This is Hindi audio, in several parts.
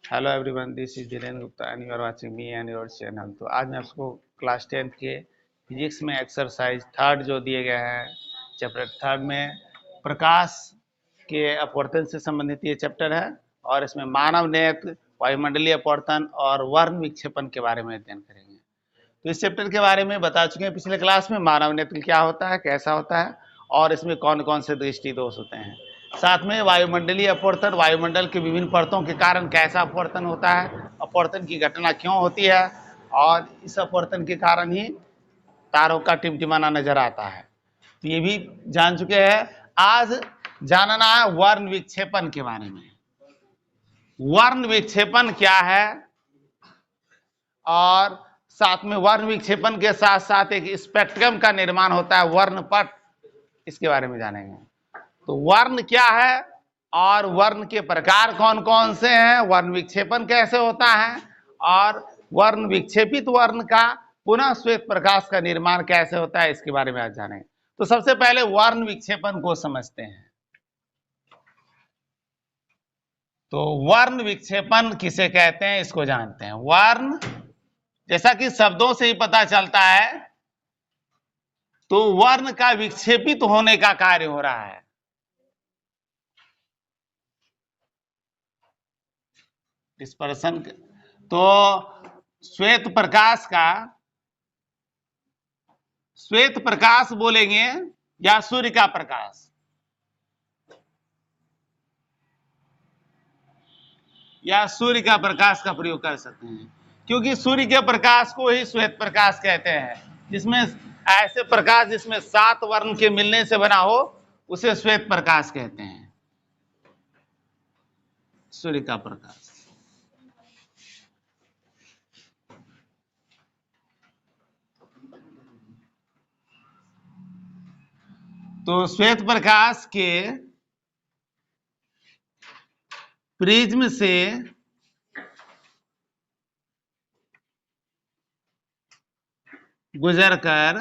Hello everyone, this is Dhirendra Gupta and you are watching me and your channel. तो आज मैं आपको क्लास 10 के फिजिक्स में एक्सरसाइज थर्ड जो दिए गए हैं, चैप्टर थर्ड में प्रकाश के अपवर्तन से संबंधित ये चैप्टर है और इसमें मानव नेत्र, वायुमंडलीय अपवर्तन और वर्ण विक्षेपण के बारे में अध्ययन करेंगे। तो इस चैप्टर के बारे में बता चुके हैं पिछले क्लास में, मानव नेत्र क्या होता है, कैसा होता है और इसमें कौन कौन से दृष्टि दोष होते हैं। साथ में वायुमंडलीय अपवर्तन, वायुमंडल के विभिन्न परतों के कारण कैसा अपवर्तन होता है, अपवर्तन की घटना क्यों होती है और इस अपवर्तन के कारण ही तारों का टिमटिमाना नजर आता है, तो ये भी जान चुके हैं। आज जानना है वर्ण विक्षेपण के बारे में। वर्ण विक्षेपण क्या है और साथ में वर्ण विक्षेपण के साथ साथ एक स्पेक्ट्रम का निर्माण होता है, वर्णपट, इसके बारे में जानेंगे। तो वर्ण क्या है और वर्ण के प्रकार कौन कौन से हैं, वर्ण विक्षेपण कैसे होता है और वर्ण विक्षेपित वर्ण का पुनः श्वेत प्रकाश का निर्माण कैसे होता है, इसके बारे में आज जानेंगे। तो सबसे पहले वर्ण विक्षेपण को समझते हैं। तो वर्ण विक्षेपण किसे कहते हैं, इसको जानते हैं। वर्ण, जैसा कि शब्दों से ही पता चलता है, तो वर्ण का विक्षेपित होने का कार्य हो रहा है। डिस्पर्सन। तो श्वेत प्रकाश बोलेंगे या सूर्य का प्रकाश, या सूर्य का प्रकाश का प्रयोग कर सकते हैं, क्योंकि सूर्य के प्रकाश को ही श्वेत प्रकाश कहते हैं। जिसमें ऐसे प्रकाश जिसमें 7 वर्ण के मिलने से बना हो, उसे श्वेत प्रकाश कहते हैं, सूर्य का प्रकाश। तो श्वेत प्रकाश के प्रिज्म से गुजरकर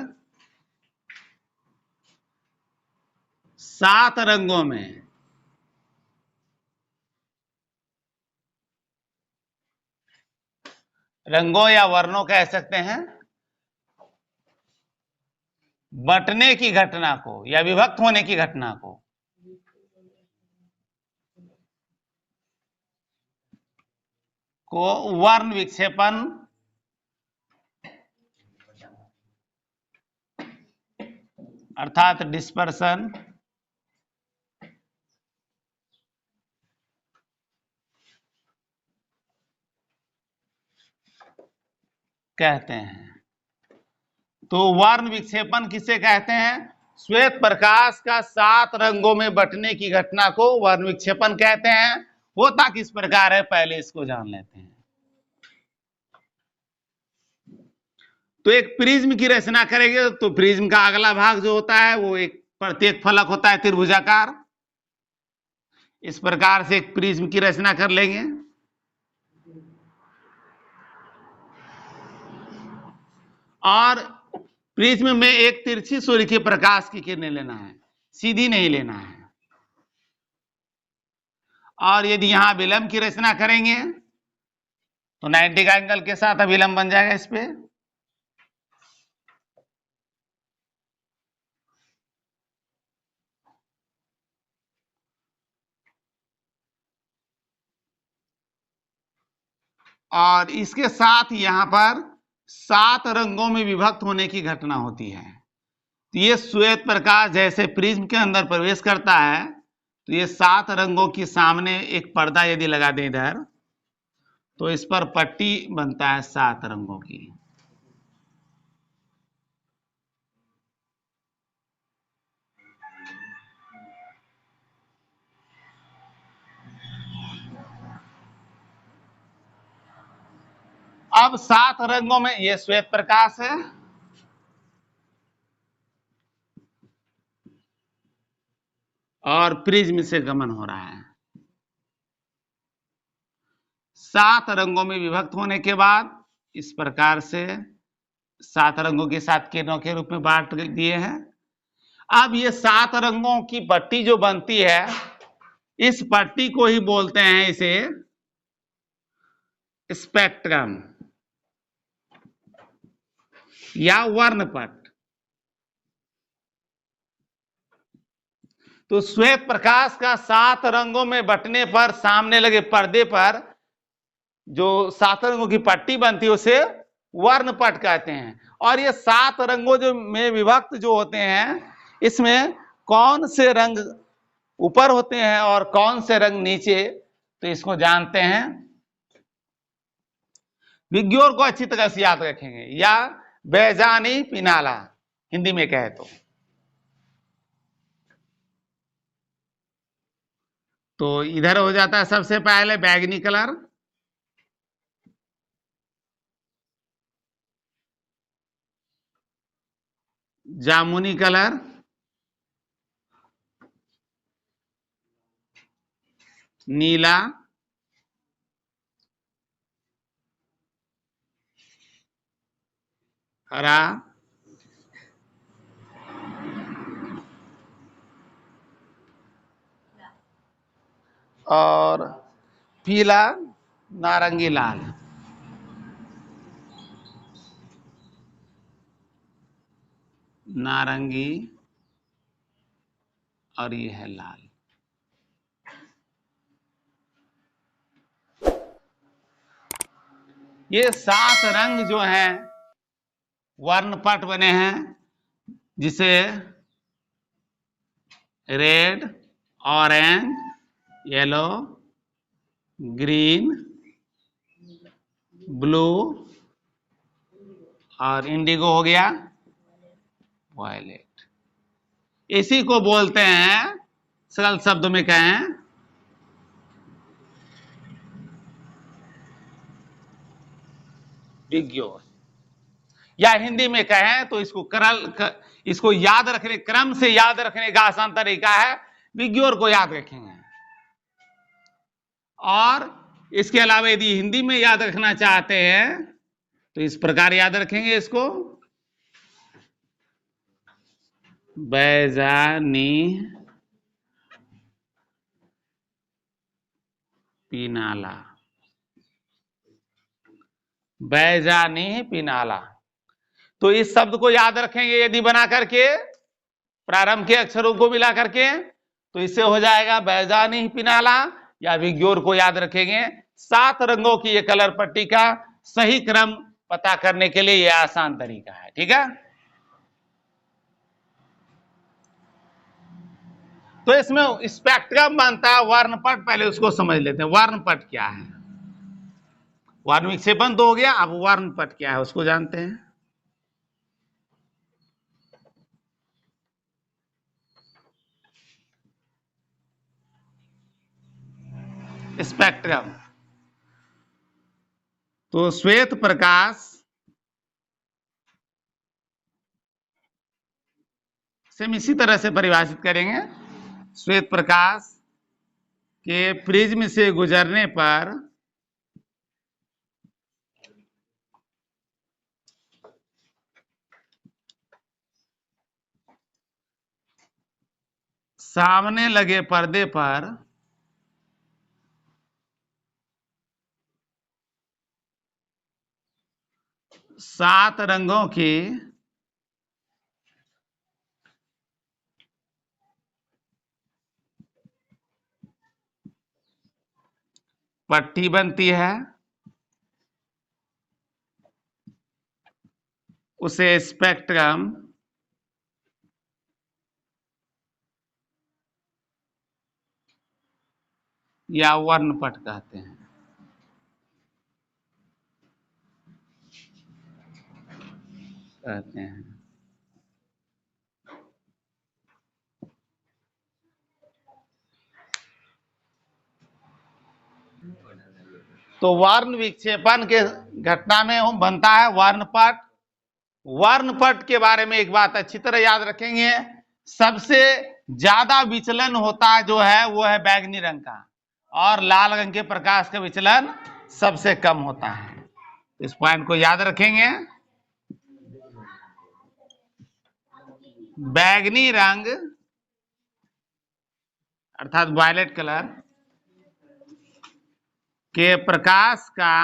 7 रंगों में रंगों या वर्णों कह सकते हैं, बंटने की घटना को या विभक्त होने की घटना को वर्ण विक्षेपण अर्थात डिस्पर्सन कहते हैं। तो वर्ण विक्षेपण किसे कहते हैं? श्वेत प्रकाश का 7 रंगों में बंटने की घटना को वर्ण विक्षेपण कहते हैं। होता किस प्रकार है, पहले इसको जान लेते हैं। तो एक प्रिज्म की रचना करेंगे तो प्रिज्म का अगला भाग जो होता है वो एक प्रत्येक फलक होता है त्रिभुजाकार। इस प्रकार से एक प्रिज्म की रचना कर लेंगे। और प्रिज्म में एक तिरछी सूर्य के प्रकाश की किरणें लेना है, सीधी नहीं लेना है। और यदि यहां विलंब की रचना करेंगे तो 90 का एंगल के साथ अभिलंब बन जाएगा इस पे। और इसके साथ यहां पर 7 रंगों में विभक्त होने की घटना होती है। तो ये श्वेत प्रकाश जैसे प्रिज्म के अंदर प्रवेश करता है तो ये 7 रंगों के सामने एक पर्दा यदि लगा दें इधर, तो इस पर पट्टी बनता है 7 रंगों की। अब 7 रंगों में ये श्वेत प्रकाश है और प्रिज्म से गमन हो रहा है। 7 रंगों में विभक्त होने के बाद इस प्रकार से 7 रंगों के साथ किरणों के रूप में बांट दिए हैं। अब ये 7 रंगों की पट्टी जो बनती है, इस पट्टी को ही बोलते हैं इसे स्पेक्ट्रम या वर्णपट। तो श्वेत प्रकाश का 7 रंगों में बंटने पर सामने लगे पर्दे पर जो 7 रंगों की पट्टी बनती है उसे वर्णपट कहते हैं। और ये 7 रंगों जो में विभक्त जो होते हैं, इसमें कौन से रंग ऊपर होते हैं और कौन से रंग नीचे, तो इसको जानते हैं। विज्ञोर को अच्छी तरह से याद रखेंगे, या बैजानी पिनाला हिंदी में कहे तो इधर हो जाता है सबसे पहले बैगनी कलर, जामुनी कलर, नीला, हरा, और पीला, नारंगी, लाल। नारंगी और ये है लाल। ये 7 रंग जो हैं वर्णपट बने हैं, जिसे red, orange, yellow, green, blue और इंडिगो हो गया, वायलेट। इसी को बोलते हैं, सरल शब्दों में कहें, विज्ञोर। या हिंदी में कहें तो इसको याद रखने, क्रम से याद रखने का आसान तरीका है, विज्ञोर को याद रखेंगे। और इसके अलावा यदि हिंदी में याद रखना चाहते हैं तो इस प्रकार याद रखेंगे इसको, बैजानी पिनाला, बैजानी पिनाला। तो इस शब्द को याद रखेंगे यदि बना करके, प्रारंभ के अक्षरों को मिला करके, तो इससे हो जाएगा बैजानी पिनाला। या विज्ञोर को याद रखेंगे। 7 रंगों की ये कलर पट्टी का सही क्रम पता करने के लिए यह आसान तरीका है, ठीक है। तो इसमें स्पेक्ट्रम बनता है वर्णपट, पहले उसको समझ लेते हैं। वर्णपट क्या है? वर्ण विक्षेपण तो हो गया, अब वर्णपट क्या है उसको जानते हैं। स्पेक्ट्रम तो श्वेत प्रकाश से हम इसी तरह से परिभाषित करेंगे। श्वेत प्रकाश के प्रिज्म से गुजरने पर सामने लगे पर्दे पर सात रंगों की पट्टी बनती है, उसे स्पेक्ट्रम या वर्णपट कहते हैं। तो वर्ण विक्षेपण के घटना में हम बनता है वर्णपट। वर्णपट के बारे में एक बात अच्छी तरह याद रखेंगे, सबसे ज्यादा विचलन होता है जो है वो है बैगनी रंग का, और लाल रंग के प्रकाश का विचलन सबसे कम होता है। इस पॉइंट को याद रखेंगे। बैगनी रंग अर्थात वायलेट कलर के प्रकाश का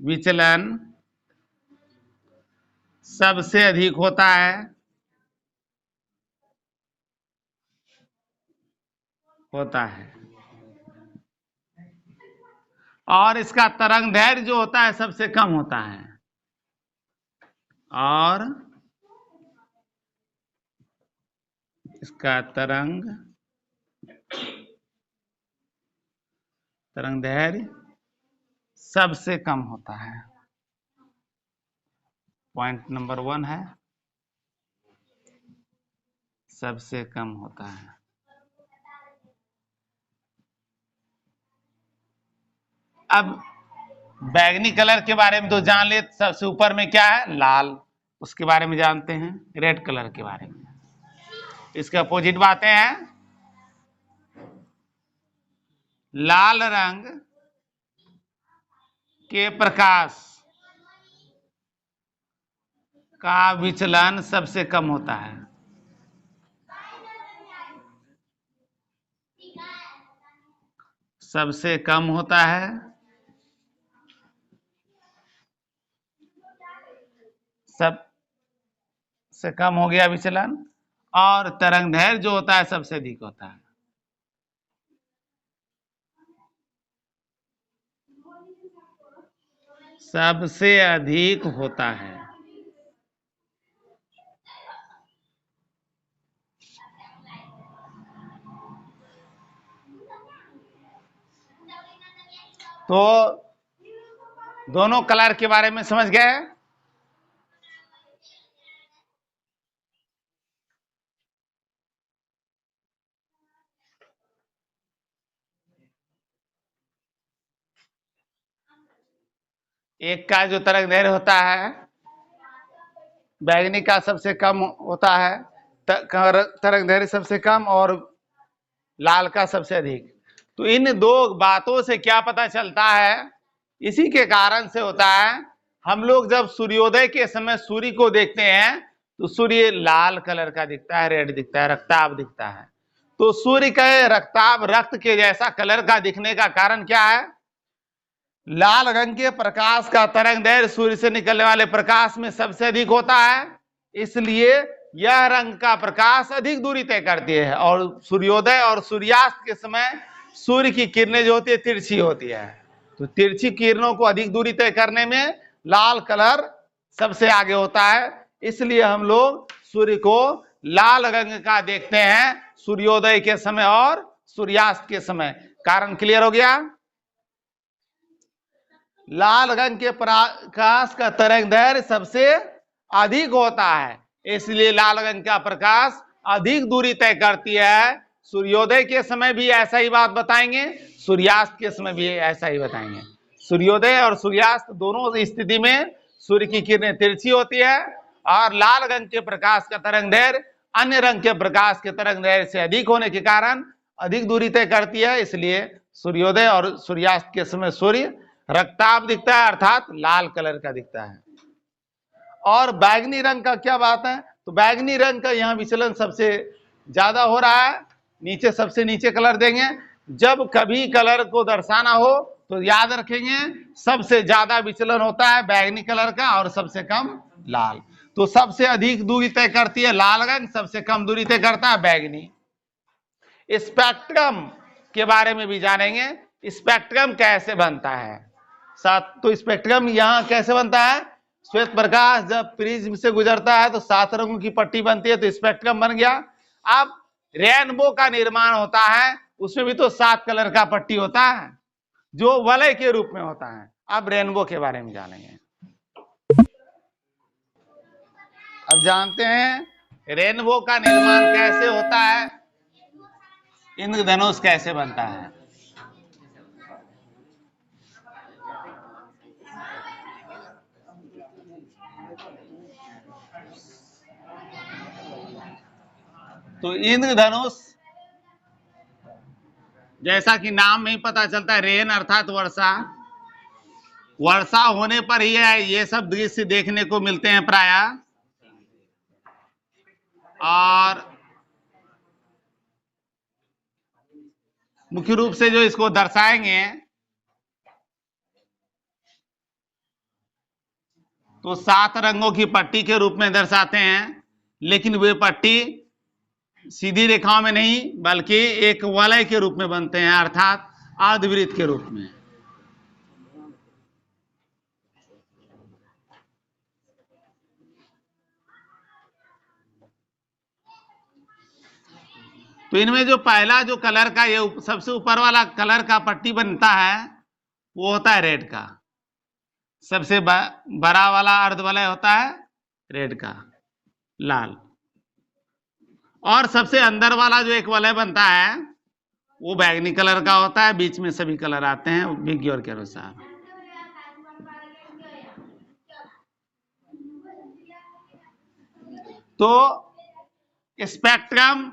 विचलन सबसे अधिक होता है और इसका तरंग दैर्घ्य जो होता है सबसे कम होता है और इसका तरंग दैर्घ्य सबसे कम होता है। पॉइंट नंबर 1 है सबसे कम होता है। अब बैगनी कलर के बारे में तो जान ले, सबसे ऊपर में क्या है लाल, उसके बारे में जानते हैं। रेड कलर के बारे में इसके अपोजिट बातें हैं। लाल रंग के प्रकाश का विचलन सबसे कम होता है। सबसे कम होता है, सबसे कम हो गया विचलन, और तरंग दैर्घ्य जो होता है सबसे अधिक होता है। सबसे अधिक होता है। तो दोनों कलर के बारे में समझ गए। एक का जो तरंग दैर्घ्य होता है बैगनी का सबसे कम होता है, तरंग दैर्घ्य सबसे कम, और लाल का सबसे अधिक। तो इन दो बातों से क्या पता चलता है, इसी के कारण से होता है हम लोग जब सूर्योदय के समय सूर्य को देखते हैं तो सूर्य लाल कलर का दिखता है, रेड दिखता है, रक्ताभ दिखता है। तो सूर्य का रक्ताभ रक्त के जैसा कलर का दिखने का कारण क्या है? लाल रंग के प्रकाश का तरंग दैर्घ्य सूर्य से निकलने वाले प्रकाश में सबसे अधिक होता है, इसलिए यह रंग का प्रकाश अधिक दूरी तय करती है। और सूर्योदय और सूर्यास्त के समय सूर्य की किरणें जो होती है तिरछी होती है, तो तिरछी किरणों को अधिक दूरी तय करने में लाल कलर सबसे आगे होता है। इसलिए हम लोग सूर्य को लाल रंग का देखते हैं सूर्योदय के समय और सूर्यास्त के समय। कारण क्लियर हो गया? लाल रंग के प्रकाश का तरंग दैर्घ्य सबसे अधिक होता है, इसलिए लाल रंग का प्रकाश अधिक दूरी तय करती है। सूर्योदय के समय भी ऐसा ही बात बताएंगे, सूर्यास्त के समय भी ऐसा ही बताएंगे। सूर्योदय और सूर्यास्त दोनों स्थिति में सूर्य की किरणें तिरछी होती है और लाल रंग के प्रकाश का तरंग दैर्घ्य अन्य रंग के प्रकाश के तरंग दैर्घ्य से अधिक होने के कारण अधिक दूरी तय करती है। इसलिए सूर्योदय और सूर्यास्त के समय सूर्य रक्ताभ दिखता है, अर्थात लाल कलर का दिखता है। और बैगनी रंग का क्या बात है? तो बैगनी रंग का यहाँ विचलन सबसे ज्यादा हो रहा है। नीचे सबसे नीचे कलर देंगे, जब कभी कलर को दर्शाना हो तो याद रखेंगे सबसे ज्यादा विचलन होता है बैगनी कलर का और सबसे कम लाल। तो सबसे अधिक दूरी तय करती है लाल रंग, सबसे कम दूरी तय करता है बैगनी। स्पेक्ट्रम के बारे में भी जानेंगे, स्पेक्ट्रम कैसे बनता है। तो स्पेक्ट्रम यहाँ कैसे बनता है? श्वेत प्रकाश जब प्रिज्म से गुजरता है तो 7 रंगों की पट्टी बनती है, तो स्पेक्ट्रम बन गया। अब रेनबो का निर्माण होता है, उसमें भी तो 7 कलर का पट्टी होता है जो वलय के रूप में होता है। अब रेनबो के बारे में जानेंगे। अब जानते हैं रेनबो का निर्माण कैसे होता है, इंद्रधनुष कैसे बनता है। तो इंद्रधनुष जैसा कि नाम में ही पता चलता है, रेन अर्थात वर्षा, वर्षा होने पर ही ये सब दृश्य देखने को मिलते हैं प्रायः। और मुख्य रूप से जो इसको दर्शाएंगे तो 7 रंगों की पट्टी के रूप में दर्शाते हैं, लेकिन वे पट्टी सीधी रेखाओं में नहीं बल्कि एक वलय के रूप में बनते हैं, अर्थात अर्धवृत्त के रूप में। तो इनमें जो पहला जो कलर का ये सबसे ऊपर वाला कलर का पट्टी बनता है वो होता है रेड का। सबसे बड़ा वाला अर्धवलय होता है रेड का, लाल। और सबसे अंदर वाला जो एक वलय बनता है वो बैंगनी कलर का होता है। बीच में सभी कलर आते हैं विज्ञान के अनुसार। तो स्पेक्ट्रम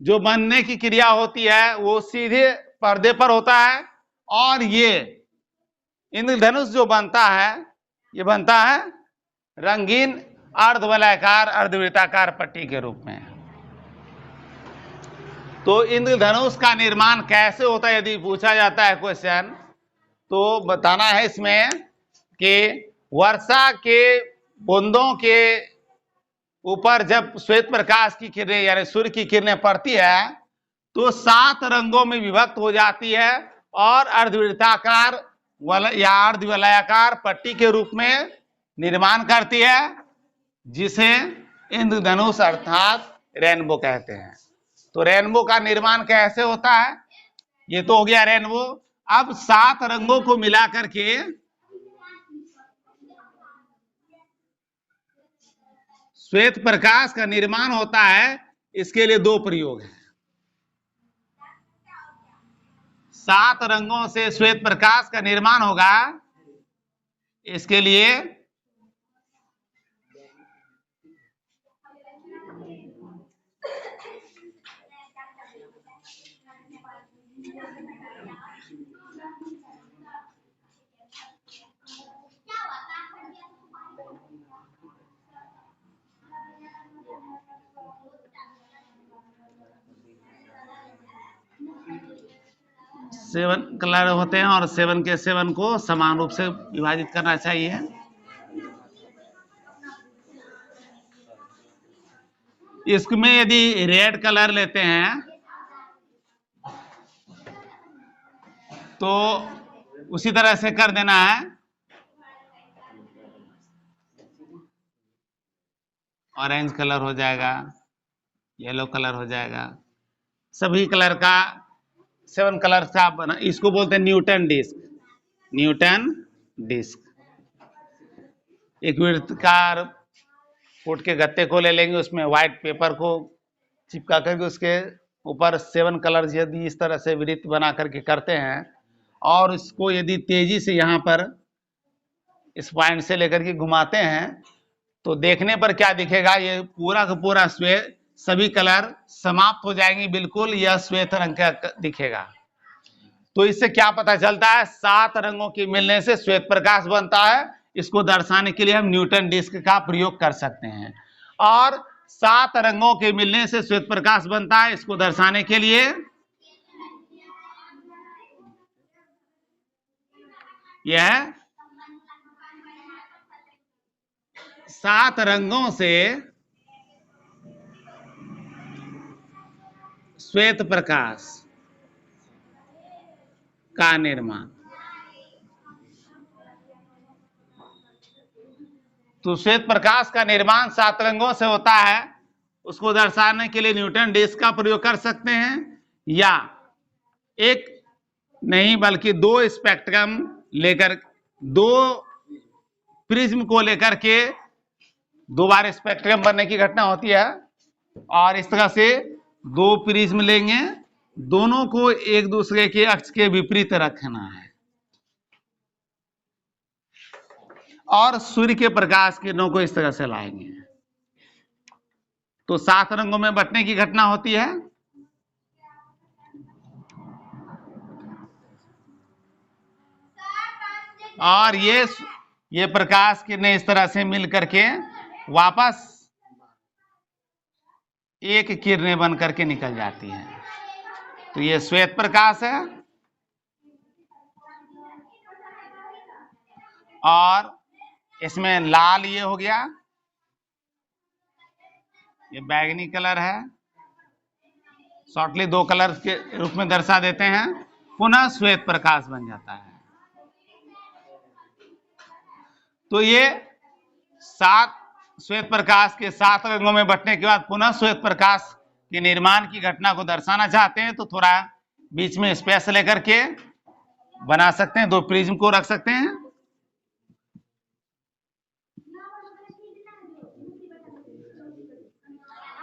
जो बनने की क्रिया होती है वो सीधे पर्दे पर होता है, और ये इंद्रधनुष जो बनता है ये बनता है रंगीन अर्धवलयाकार अर्धवृत्ताकार पट्टी के रूप में। तो इंद्रधनुष का निर्माण कैसे होता है यदि पूछा जाता है क्वेश्चन, तो बताना है इसमें कि वर्षा के बूंदों के ऊपर जब श्वेत प्रकाश की किरणें यानी सूर्य की किरणें पड़ती है तो 7 रंगों में विभक्त हो जाती है और अर्धवृत्ताकार या अर्धवलयाकार पट्टी के रूप में निर्माण करती है, जिसे इंद्रधनुष अर्थात रेनबो कहते हैं। तो रेनबो का निर्माण कैसे होता है, ये तो हो गया रेनबो। अब 7 रंगों को मिला करके श्वेत प्रकाश का निर्माण होता है। इसके लिए 2 प्रयोग हैं। 7 रंगों से श्वेत प्रकाश का निर्माण होगा, इसके लिए सेवन कलर होते हैं और 7 के 7 को समान रूप से विभाजित करना चाहिए। इसमें यदि रेड कलर लेते हैं तो उसी तरह से कर देना है। ऑरेंज कलर हो जाएगा, येलो कलर हो जाएगा, सभी कलर का 7 कलर का बना। इसको बोलते हैं न्यूटन डिस्क। न्यूटन डिस्क एक वृत्ताकार फुट के गत्ते को ले लेंगे, उसमें व्हाइट पेपर को चिपका करके उसके ऊपर 7 कलर यदि इस तरह से वृत्त बना करके करते हैं और इसको यदि तेजी से यहाँ पर इस पॉइंट से लेकर के घुमाते हैं तो देखने पर क्या दिखेगा, ये पूरा का पूरा श्वेत सभी कलर समाप्त हो जाएंगे, बिल्कुल यह श्वेत रंग का दिखेगा। तो इससे क्या पता चलता है, 7 रंगों के मिलने से श्वेत प्रकाश बनता है। इसको दर्शाने के लिए हम न्यूटन डिस्क का प्रयोग कर सकते हैं। और 7 रंगों के मिलने से श्वेत प्रकाश बनता है, इसको दर्शाने के लिए यह 7 रंगों से श्वेत प्रकाश का निर्माण। तो श्वेत प्रकाश का निर्माण 7 रंगों से होता है, उसको दर्शाने के लिए न्यूटन डिस्क का प्रयोग कर सकते हैं, या एक नहीं बल्कि 2 स्पेक्ट्रम लेकर 2 प्रिज्म को लेकर के 2 बार स्पेक्ट्रम बनने की घटना होती है। और इस तरह से 2 प्रिज्म लेंगे, दोनों को एक दूसरे के अक्ष के विपरीत रखना है और सूर्य के प्रकाश किरणों को इस तरह से लाएंगे। तो 7 रंगों में बंटने की घटना होती है। और ये प्रकाश किरणें इस तरह से मिल करके वापस एक किरणें बन करके निकल जाती हैं। तो ये श्वेत प्रकाश है। और इसमें लाल ये हो गया, ये बैगनी कलर है, शॉर्टली 2 कलर के रूप में दर्शा देते हैं, पुनः श्वेत प्रकाश बन जाता है। तो ये 7 श्वेत प्रकाश के 7 रंगों में बंटने के बाद पुनः श्वेत प्रकाश के निर्माण की घटना को दर्शाना चाहते हैं तो थोड़ा बीच में स्पेस लेकर के बना सकते हैं, 2 प्रिज्म को रख सकते हैं।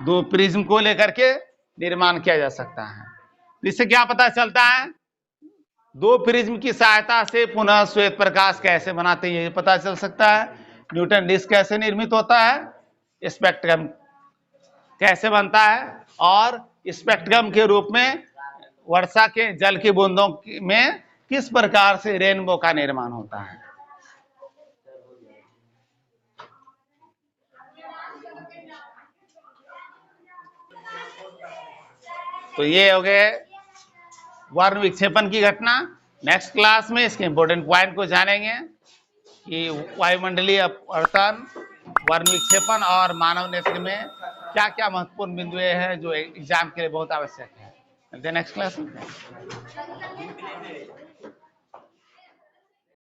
दो प्रिज्म को लेकर के निर्माण किया जा सकता है। इससे क्या पता चलता है, 2 प्रिज्म की सहायता से पुनः श्वेत प्रकाश कैसे बनाते हैं ये पता चल सकता है। न्यूटन डिस्क कैसे निर्मित होता है, स्पेक्ट्रम कैसे बनता है, और स्पेक्ट्रम के रूप में वर्षा के जल की बूंदों में किस प्रकार से रेनबो का निर्माण होता है। तो ये हो गए वर्ण विक्षेपण की घटना। नेक्स्ट क्लास में इसके इंपॉर्टेंट पॉइंट को जानेंगे कि वायुमंडलीय अपवर्तन, वर्ण विक्षेपण और मानव नेत्र में क्या क्या महत्वपूर्ण बिंदुएं हैं जो एग्जाम के लिए बहुत आवश्यक है। नेक्स्ट क्लास में